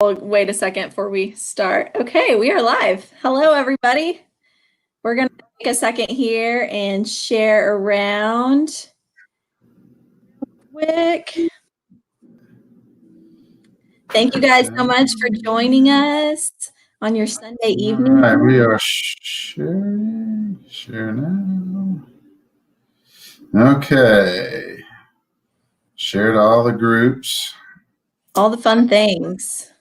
We'll wait a second before we start. Okay, we are live. Hello, everybody. We're going to take a second here and share around quick. Thank you guys so much for joining us on your Sunday evening. All right, we are sharing. Share now. Okay. Share to all the groups. All the fun things.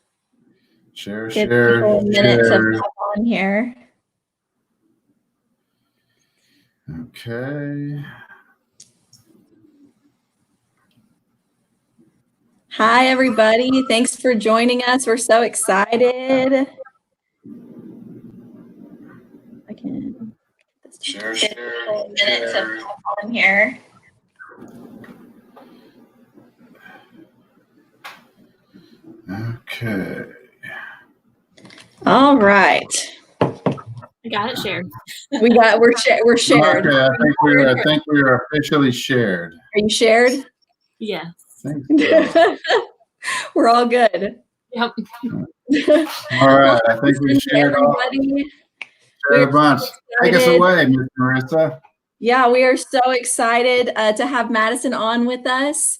Share. A minute to pop on here. Okay. Hi, everybody. Thanks for joining us. We're so excited. I can Share. A minute to pop on here. Okay. All right. I got it shared. We're shared. Okay, I think we are officially shared. Are you shared? Yes. So. We're all good. Yep. All right, I think we shared everybody. Shared a bunch. Take us away, Ms. Marissa. Yeah, we are so excited to have Madison on with us.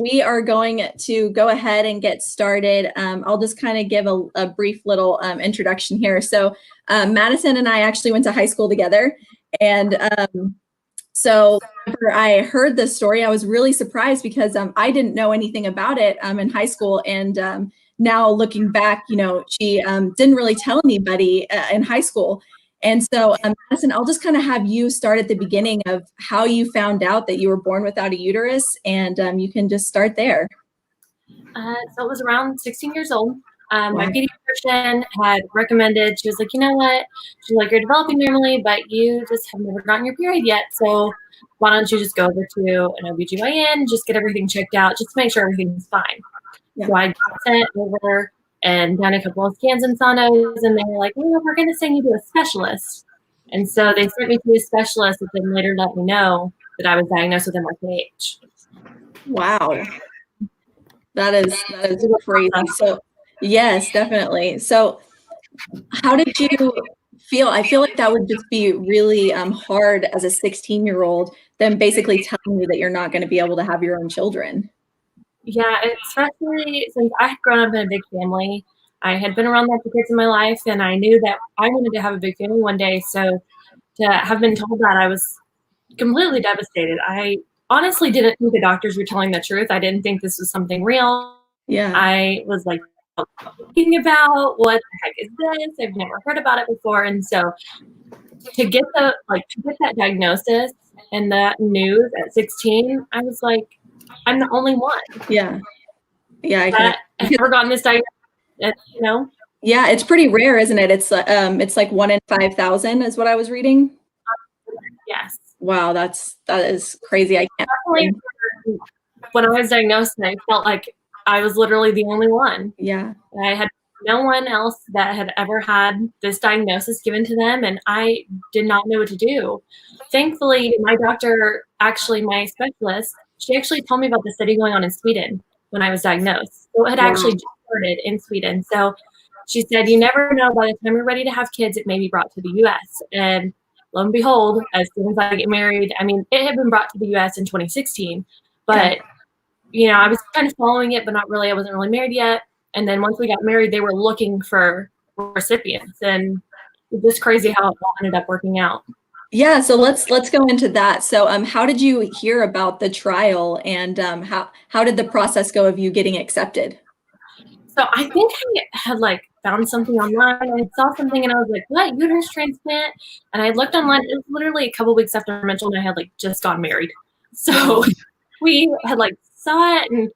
We are going to go ahead and get started. I'll just kind of give a brief little introduction here. So Madison and I actually went to high school together. And so whenever I heard this story, I was really surprised because I didn't know anything about it in high school. And now looking back, you know, she didn't really tell anybody in high school. And so, Madison, I'll just kind of have you start at the beginning of how you found out that you were born without a uterus, and you can just start there. So it was around 16 years old. My pediatrician had recommended, she was like, you know what? She's like, you're developing normally, but you just have never gotten your period yet. So why don't you just go over to an OBGYN, just get everything checked out, just to make sure everything's fine. Yeah. So I sent over and done a couple of scans and sonos, and they were like, well, we're going to send you to a specialist. And so they sent me to a specialist that then later let me know that I was diagnosed with MRKH. Wow. That is crazy. So yes, definitely. So how did you feel? I feel like that would just be really hard as a 16-year-old, then basically telling you that you're not going to be able to have your own children. Yeah, especially since I had grown up in a big family. I had been around lots of kids in my life, and I knew that I wanted to have a big family one day. So to have been told that, I was completely devastated. I honestly didn't think the doctors were telling the truth. I didn't think this was something real. Yeah. I was like thinking about what the heck is this? I've never heard about it before. And so to get that diagnosis and that news at 16, I was like, I'm the only one. Yeah. Yeah. I've never gotten this diagnosis, you know? Yeah, it's pretty rare, isn't it? It's like 1 in 5,000 is what I was reading. Yes. Wow, that is crazy. I can't. When I was diagnosed, I felt like I was literally the only one. Yeah. I had no one else that had ever had this diagnosis given to them, and I did not know what to do. Thankfully, my doctor, actually my specialist, she actually told me about the study going on in Sweden when I was diagnosed. So it had actually just started in Sweden. So she said, you never know, by the time you're ready to have kids, it may be brought to the U.S. And lo and behold, as soon as I get married, I mean, it had been brought to the U.S. in 2016, but you know, I was kind of following it, but not really. I wasn't really married yet. And then once we got married, they were looking for recipients, and it's just crazy how it all ended up working out. Yeah, so let's go into that. So how did you hear about the trial, and how did the process go of you getting accepted? So I think I had found something online. I saw something and I was like, what, uterus transplant? And I looked online. It was literally a couple weeks after Mitchell and I had just got married. So we had saw it and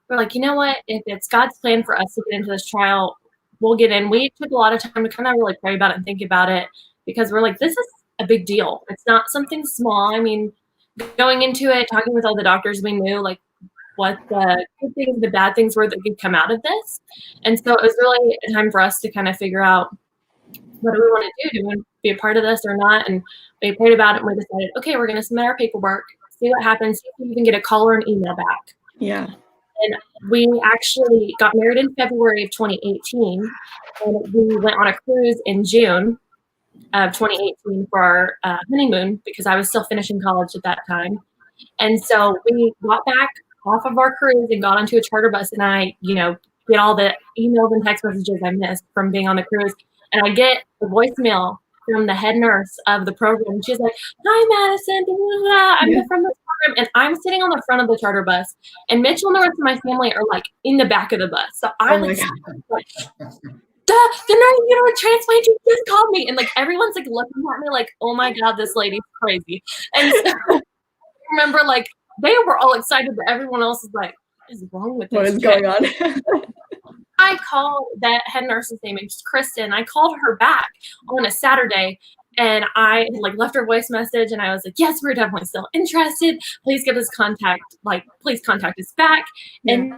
we're like, you know what, if it's God's plan for us to get into this trial, we'll get in. We took a lot of time to kind of really pray about it and think about it, because we're like, this is a big deal. It's not something small. I mean, going into it, talking with all the doctors, we knew what the good things, the bad things were that could come out of this. And so it was really a time for us to kind of figure out, what do we want to do? Do we want to be a part of this or not? And we prayed about it and we decided, okay, we're going to submit our paperwork, see what happens, see if we can get a call or an email back. Yeah. And we actually got married in February of 2018, and we went on a cruise in June of 2018 for our honeymoon because I was still finishing college at that time. And so we got back off of our cruise and got onto a charter bus, and I, get all the emails and text messages I missed from being on the cruise. And I get a voicemail from the head nurse of the program. She's like, "Hi, Madison. Blah, blah, blah. I'm from this program." And I'm sitting on the front of the charter bus, and Mitchell and the rest of my family are like in the back of the bus. So I'm like, the uterus transplant team just called me. And like everyone's like looking at me like, "Oh my God, this lady's crazy." And so I remember like they were all excited, but everyone else is like, "What is wrong with this? What is going on?" I called that head nurse's name is Kristen. I called her back on a Saturday, and I like left her voice message, and I was like, "Yes, we're definitely still interested. Please give us contact. Like, please contact us back." Yeah. And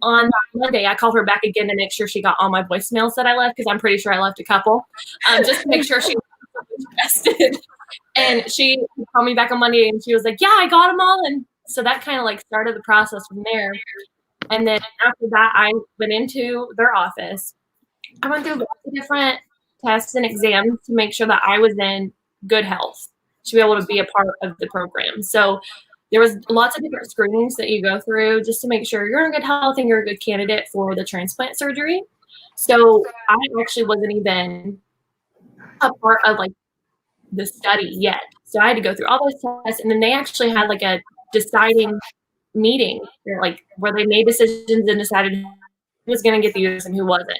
on Monday, I called her back again to make sure she got all my voicemails that I left, because I'm pretty sure I left a couple, just to make sure she was interested. And she called me back on Monday, and she was like, "Yeah, I got them all." And so that kind of like started the process from there. And then after that, I went into their office. I went through lots of different tests and exams to make sure that I was in good health to be able to be a part of the program. So there was lots of different screenings that you go through just to make sure you're in good health and you're a good candidate for the transplant surgery. So I actually wasn't even a part of like the study yet. So I had to go through all those tests, and then they actually had like a deciding meeting where they made decisions and decided who was going to get the uterus and who wasn't.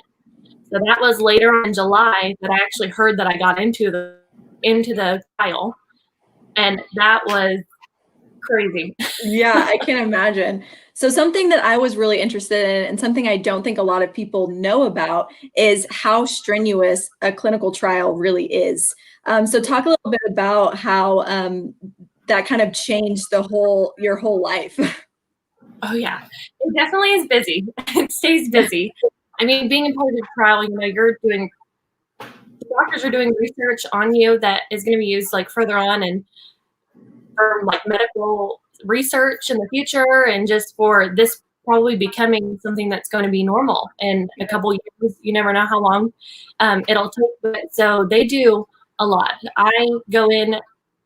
So that was later on in July that I actually heard that I got into the trial, and that was crazy. Yeah, I can imagine. So something that I was really interested in, and something I don't think a lot of people know about, is how strenuous a clinical trial really is. So talk a little bit about how that kind of changed your whole life. Oh yeah, it definitely is busy. It stays busy. I mean, being a part of the trial, the doctors are doing research on you that is going to be used like further on and for like medical research in the future, and just for this probably becoming something that's going to be normal in a couple of years. You never know how long it'll take. But so they do a lot. I go in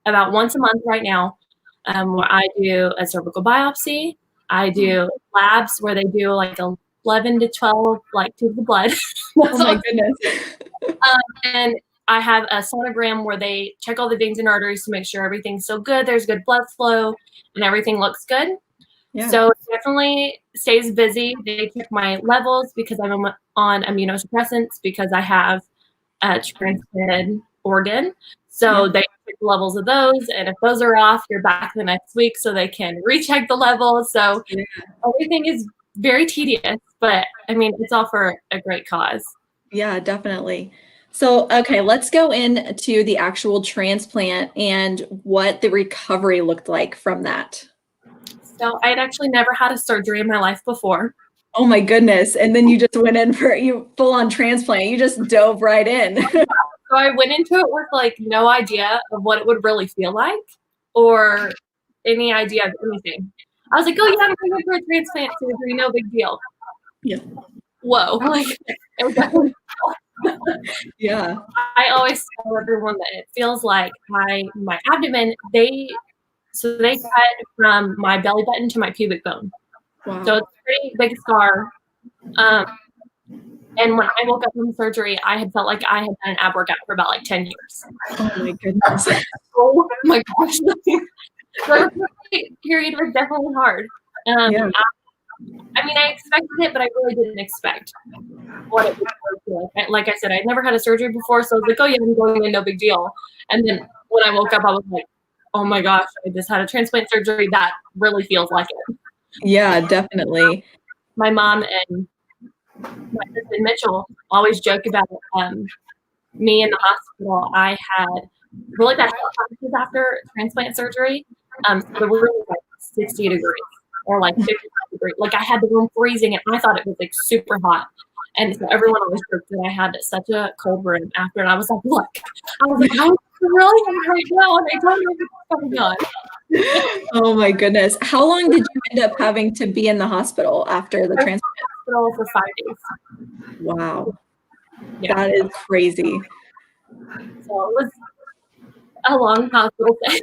about once a month right now, where I do a cervical biopsy. I do labs where they do like 11 to 12 like tubes of blood. Oh my goodness. And I have a sonogram where they check all the veins and arteries to make sure everything's so good. There's good blood flow and everything looks good. Yeah. So it definitely stays busy. They check my levels because I'm on immunosuppressants because I have a transplanted organ. So they check the levels of those, and if those are off, you're back the next week so they can recheck the levels. So everything is very tedious, but I mean, it's all for a great cause. Yeah, definitely. So, okay, let's go into the actual transplant and what the recovery looked like from that. So I had actually never had a surgery in my life before. Oh my goodness. And then you just went in for full on transplant. You just dove right in. So I went into it with like no idea of what it would really feel like or any idea of anything. I was like, "Oh yeah, I'm going for a transplant surgery, no big deal." Yeah. Whoa. Like it was definitely yeah. I always tell everyone that it feels like my abdomen, they cut from my belly button to my pubic bone. Wow. So it's a pretty big scar. And when I woke up from surgery, I had felt like I had done an ab workout for about like 10 years. Oh my goodness. Oh my gosh. The period was definitely hard. I mean, I expected it, but I really didn't expect what it would like. Like I said, I'd never had a surgery before, so I was like, "Oh yeah, I'm going in, no big deal." And then when I woke up, I was like, "Oh my gosh, I just had a transplant surgery. That really feels like it." Yeah, definitely. My mom and my husband Mitchell always joke about me in the hospital. I had really bad health after transplant surgery. So the room was like 60 degrees or like 55 degrees. Like I had the room freezing, and I thought it was like super hot. And so everyone always joked that I had such a cold room after, and I was like, look, I'm really right now, and I don't know what's going on. Oh my goodness. How long did you end up having to be in the hospital after the transplant? Hospital for 5 days. Wow. Yeah. That is crazy. So it was a long hospital stay.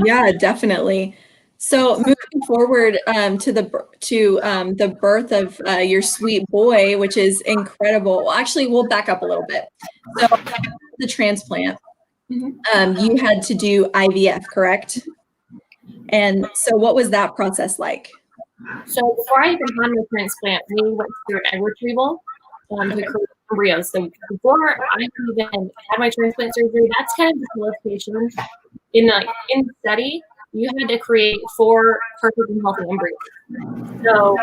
Yeah, definitely. So moving forward to the birth of your sweet boy, which is incredible. Well, actually, we'll back up a little bit. So the transplant, you had to do IVF, correct? And so what was that process like? So before I even had my transplant, we went through an egg retrieval to create embryos. So before I even had my transplant surgery, that's kind of the qualification. In the study, you had to create 4 perfect and healthy embryos. So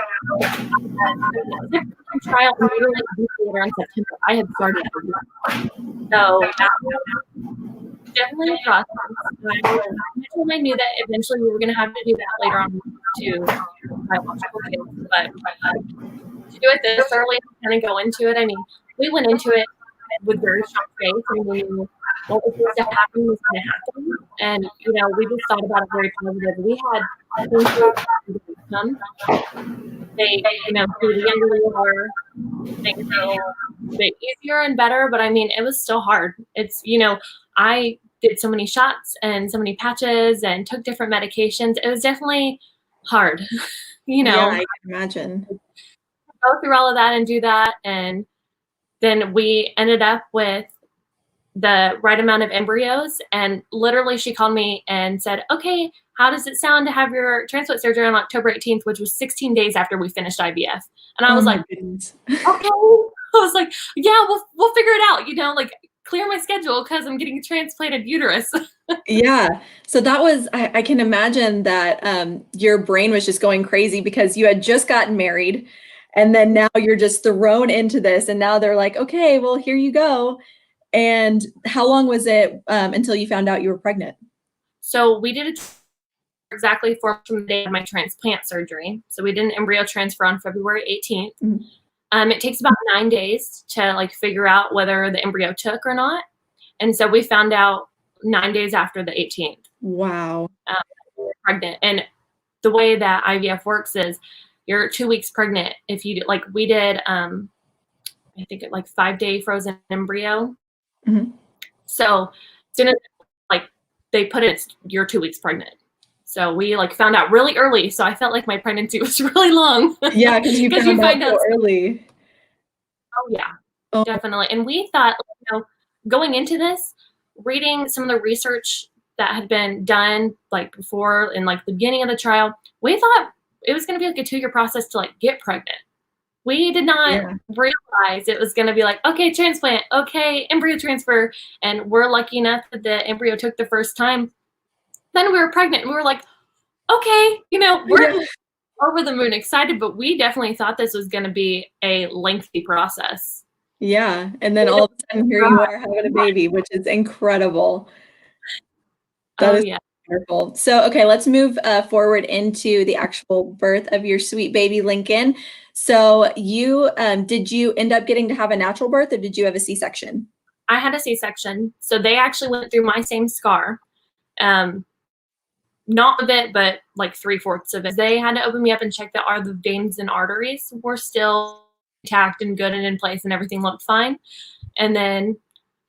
the trial literally later in September, I had started. So that was definitely a process. I knew that eventually we were going to have to do that later on to biological kids, but to do it this early and kind of go into it, I mean, we went into it with very strong faith, and we knew what was going to happen was going to happen. And, you know, we just thought about it very positive. We had things to come. They, you know, through the younger we were, things were a bit easier and better, but I mean, it was still hard. It's, you know, I did so many shots and so many patches and took different medications. It was definitely hard, you know. Yeah, I can imagine. Go through all of that and do that, and then we ended up with the right amount of embryos, and literally she called me and said, okay, how does it sound to have your transplant surgery on October 18th, which was 16 days after we finished IVF. And I was like, goodness. okay. I was like, yeah, we'll figure it out, you know, like clear my schedule because I'm getting a transplanted uterus. Yeah. So that was, I can imagine that your brain was just going crazy because you had just gotten married, and then now you're just thrown into this, and now they're like, okay, well, here you go. And how long was it until you found out you were pregnant? So we did it exactly 4 months from the day of my transplant surgery. So we did an embryo transfer on February 18th. Mm-hmm. It takes about 9 days to like figure out whether the embryo took or not. And so we found out 9 days after the 18th. Wow. We were pregnant. And the way that IVF works is you're 2 weeks pregnant. If you like, we did, I think like 5-day frozen embryo. Mm-hmm. So as soon as like they put it, you're 2 weeks pregnant. So we like found out really early. So I felt like my pregnancy was really long. Yeah, because you found out so early. Oh yeah, definitely. And we thought, you know, going into this, reading some of the research that had been done like before in like the beginning of the trial, we thought it was going to be like a 2-year process to like get pregnant. We did not realize it was going to be like, okay, transplant, okay, embryo transfer. And we're lucky enough that the embryo took the first time. Then we were pregnant, and we were like, okay, you know, we're over the moon excited, but we definitely thought this was going to be a lengthy process. Yeah. And then all of a sudden here you are having a baby, which is incredible. That is wonderful. So, okay, let's move forward into the actual birth of your sweet baby Lincoln. So did you end up getting to have a natural birth, or did you have a C-section? I had a C-section. So they actually went through my same scar. Not of it, but like 3/4 of it. They had to open me up and check that the veins and arteries were still intact and good and in place, and everything looked fine. And then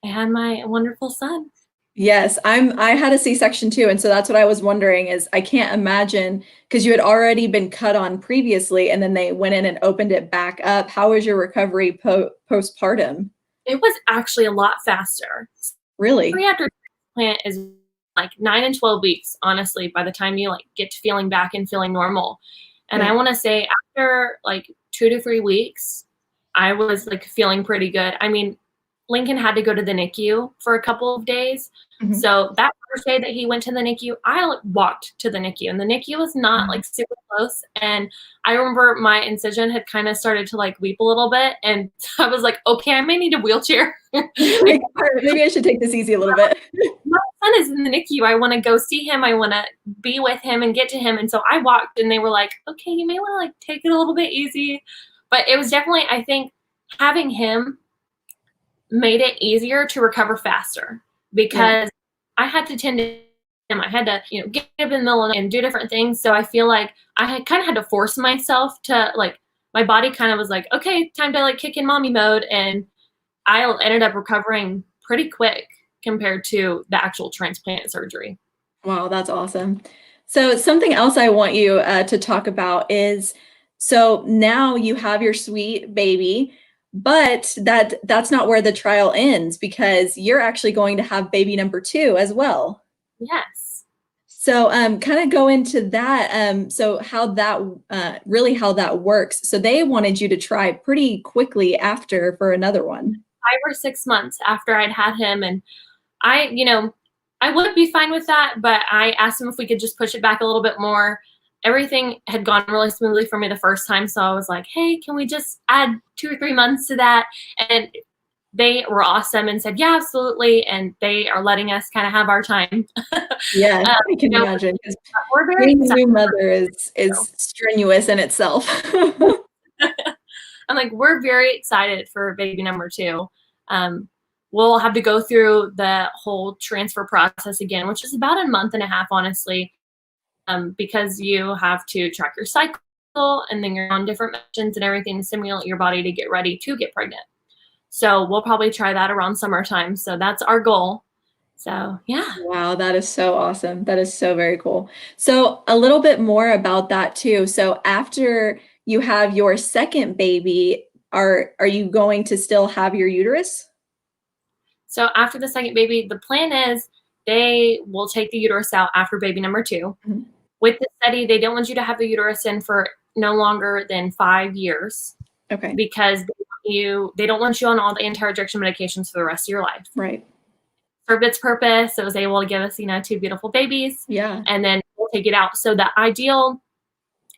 I had my wonderful son. Yes, I had a C-section too, and so that's what I was wondering is I can't imagine, because you had already been cut on previously, and then they went in and opened it back up. How was your recovery postpartum? It was actually a lot faster. Really? After transplant is like 9 and 12 weeks, honestly, by the time you like get to feeling back and feeling normal. And I want to say after like 2 to 3 weeks, I was like feeling pretty good. I mean, Lincoln had to go to the NICU for a couple of days. Mm-hmm. So that first day that he went to the NICU, I walked to the NICU, and the NICU was not like super close. And I remember my incision had kind of started to like weep a little bit. And I was like, okay, I may need a wheelchair. Maybe I should take this easy a little bit. My son is in the NICU. I want to go see him. I want to be with him and get to him. And so I walked, and they were like, okay, you may want to like take it a little bit easy. But it was definitely, I think, having him made it easier to recover faster because I had to tend to him. I had to, get up in the middle and do different things. So I feel like I had kind of had to force myself to my body kind of was like, okay, time to kick in mommy mode. And I ended up recovering pretty quick compared to the actual transplant surgery. Wow, that's awesome. So something else I want you to talk about is, so now you have your sweet baby, but that's not where the trial ends because you're actually going to have baby number 2 as well. Yes. So kind of go into that. So how that really how that works. So they wanted you to try pretty quickly after for another one. 5 or 6 months after I'd had him, and I would be fine with that, but I asked him if we could just push it back a little bit more. Everything had gone really smoothly for me the first time, so I was like, hey, can we just add 2 or 3 months to that? And they were awesome and said, yeah, absolutely, and they are letting us kind of have our time. Yeah, I can imagine. Being a new mother is strenuous in itself. I'm like, we're very excited for baby number 2. We'll have to go through the whole transfer process again, which is about a month and a half, honestly, because you have to track your cycle and then you're on different medicines and everything to stimulate your body to get ready to get pregnant. So we'll probably try that around summertime. So that's our goal. So yeah. Wow, that is so awesome. That is so very cool. So a little bit more about that too. So after you have your second baby, are you going to still have your uterus? So after the second baby, the plan is they will take the uterus out after baby number 2. Mm-hmm. With the study, they don't want you to have the uterus in for no longer than 5 years. Okay. Because they don't want you on all the anti-rejection medications for the rest of your life. Right. For its purpose, it was able to give us, 2 beautiful babies. Yeah. And then we'll take it out. So the ideal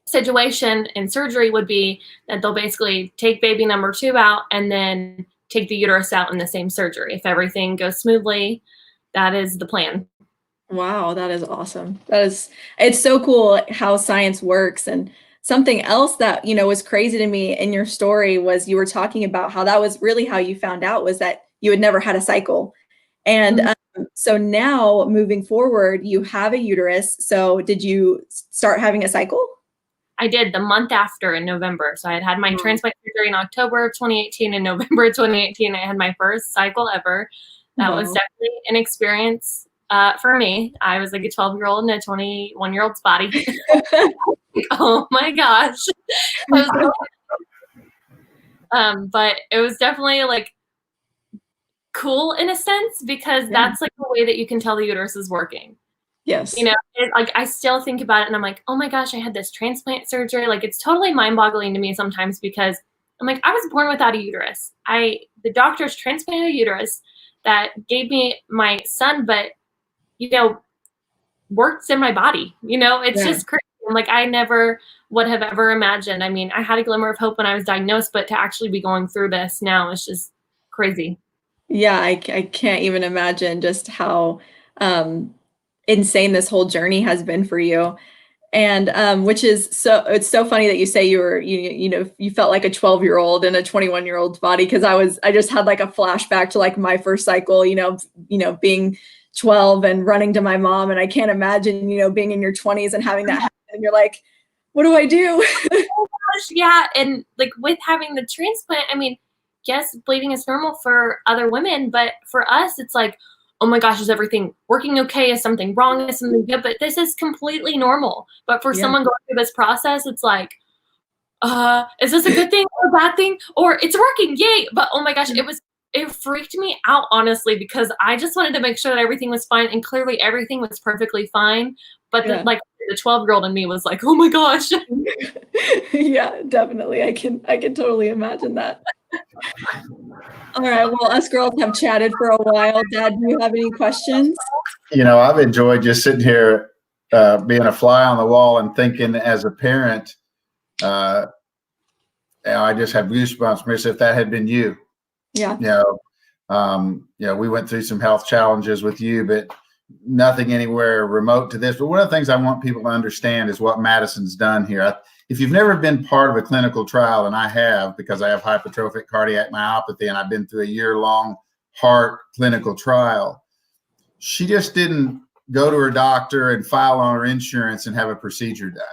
situation in surgery would be that they'll basically take baby number 2 out and then take the uterus out in the same surgery. If everything goes smoothly, that is the plan. Wow, that is awesome. It's so cool how science works. And something else that, was crazy to me in your story was you were talking about how that was really how you found out was that you had never had a cycle. And so now moving forward, you have a uterus. So did you start having a cycle? I did the month after in November. So I had my transplant surgery in October of 2018. In November of 2018, I had my first cycle ever. That was definitely an experience for me. I was like a 12-year-old in a 21-year-old's body. Oh my gosh. But it was definitely cool in a sense because that's the way that you can tell the uterus is working. Yes. I still think about it and I'm like, oh my gosh, I had this transplant surgery. It's totally mind-boggling to me sometimes because I'm like, I was born without a uterus. The doctors transplanted a uterus that gave me my son, but works in my body. It's just crazy. I'm like, I never would have ever imagined. I mean, I had a glimmer of hope when I was diagnosed, but to actually be going through this now is just crazy. Yeah, I can't even imagine just how insane this whole journey has been for you. And which is it's so funny that you say you felt like a 12-year-old in a 21-year-old's body, because I just had a flashback to my first cycle, being 12 and running to my mom, and I can't imagine being in your 20s and having that happen, and you're like, what do I do? Oh gosh, yeah. And with having the transplant, I mean, yes, bleeding is normal for other women, but for us it's like, oh my gosh, is everything working okay? Is something wrong? Is something good? But this is completely normal. But for someone going through this process, it's like, is this a good thing or a bad thing? Or it's working, yay. But oh my gosh, it freaked me out, honestly, because I just wanted to make sure that everything was fine. And clearly everything was perfectly fine. But the 12-year-old in me was like, oh my gosh. Yeah, definitely. I can totally imagine that. All right. Well, us girls have chatted for a while. Dad, do you have any questions? I've enjoyed just sitting here being a fly on the wall and thinking as a parent, I just have goosebumps, Miss, if that had been you. Yeah. We went through some health challenges with you, but nothing anywhere remote to this. But one of the things I want people to understand is what Madison's done here. if you've never been part of a clinical trial, and I have, because I have hypertrophic cardiac myopathy and I've been through a year-long heart clinical trial, she just didn't go to her doctor and file on her insurance and have a procedure done.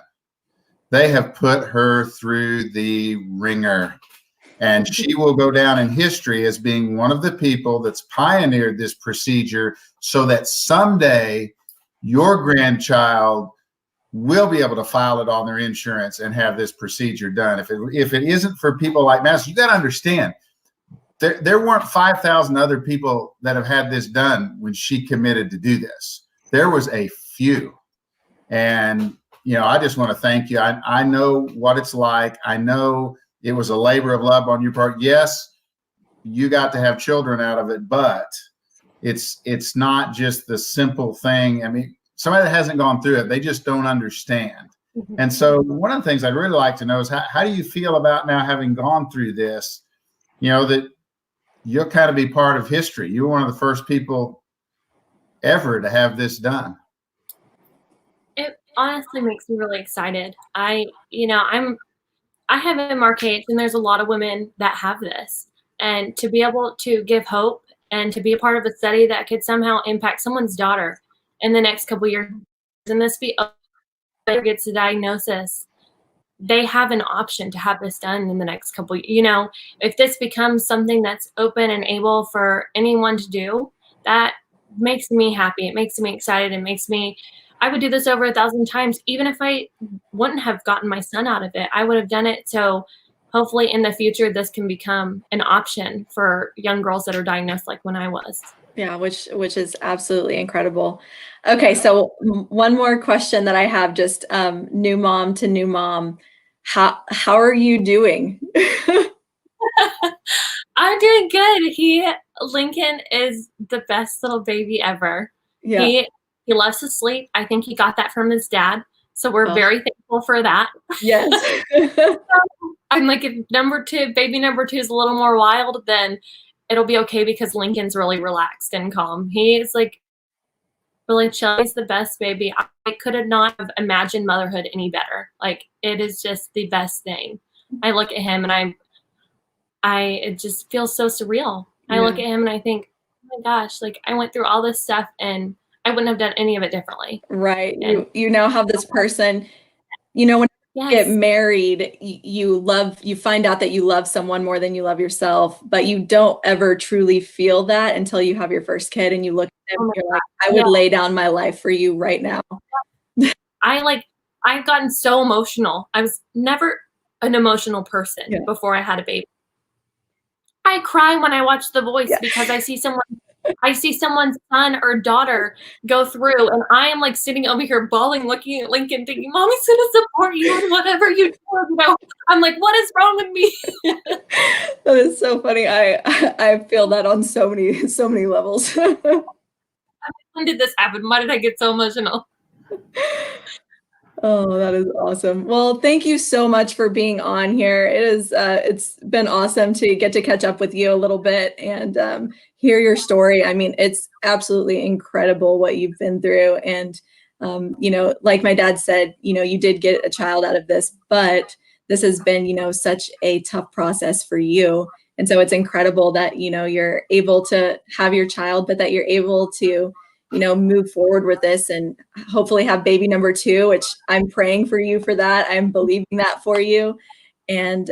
They have put her through the ringer, and she will go down in history as being one of the people that's pioneered this procedure so that someday your grandchild will be able to file it on their insurance and have this procedure done. If it isn't for people like Madison, you got to understand, there weren't 5,000 other people that have had this done when she committed to do this. There was a few. And, you know, I just want to thank you. I know what it's like. I know it was a labor of love on your part. Yes, you got to have children out of it, but it's not just the simple thing. I mean, somebody that hasn't gone through it, they just don't understand. Mhm. And so one of the things I'd really like to know is how do you feel about now having gone through this, you know, that you'll kind of be part of history. You were one of the first people ever to have this done. It honestly makes me really excited. I have MRKs, and there's a lot of women that have this, and to be able to give hope and to be a part of a study that could somehow impact someone's daughter in the next couple of years, and this be gets a diagnosis, they have an option to have this done in the next couple, if this becomes something that's open and able for anyone to do, that makes me happy. It makes me excited. I would do this over 1,000 times. Even if I wouldn't have gotten my son out of it, I would have done it. So hopefully in the future, this can become an option for young girls that are diagnosed like when I was. Yeah, which is absolutely incredible. Okay, so one more question that I have, just new mom to new mom. How are you doing? I'm doing good. Lincoln is the best little baby ever. Yeah. He loves to sleep. I think he got that from his dad. So we're very thankful for that. Yes. I'm like, if baby number two is a little more wild, then it'll be okay because Lincoln's really relaxed and calm. He's like really chill. He's the best baby. I could not have imagined motherhood any better. Like, it is just the best thing. I look at him and it just feels so surreal. I look at him and I think, oh my gosh, like I went through all this stuff and I wouldn't have done any of it differently. Right. You now have this person, when you get married, you find out that you love someone more than you love yourself, but you don't ever truly feel that until you have your first kid and you look at them and you're like, I would lay down my life for you right now. I've gotten so emotional. I was never an emotional person before I had a baby. I cry when I watch The Voice because I see someone's son or daughter go through, and I am like sitting over here bawling, looking at Lincoln, thinking, "Mommy's gonna support you in whatever you do." I'm like, "What is wrong with me?" That is so funny. I feel that on so many levels. When did this happen? Why did I get so emotional? Oh, that is awesome. Well, thank you so much for being on here. It's been awesome to get to catch up with you a little bit and hear your story. I mean, it's absolutely incredible what you've been through. And, like my dad said, you did get a child out of this, but this has been, such a tough process for you. And so it's incredible that, you're able to have your child, but that you're able to move forward with this and hopefully have baby number two, which I'm praying for you for that. I'm believing that for you. And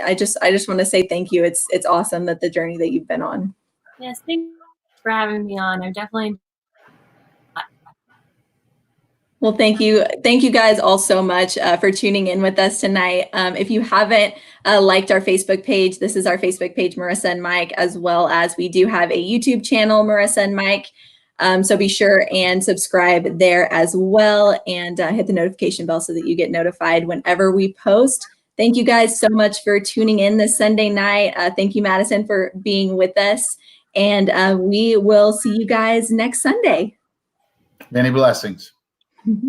I just want to say thank you. It's awesome that the journey that you've been on. Yes, thank you for having me on. I'm definitely. Well, thank you. Thank you guys all so much for tuning in with us tonight. If you haven't liked our Facebook page, this is our Facebook page, Marissa and Mike, as well as we do have a YouTube channel, Marissa and Mike. So be sure and subscribe there as well and hit the notification bell so that you get notified whenever we post. Thank you guys so much for tuning in this Sunday night. Thank you, Madison, for being with us. And we will see you guys next Sunday. Many blessings. Mm-hmm.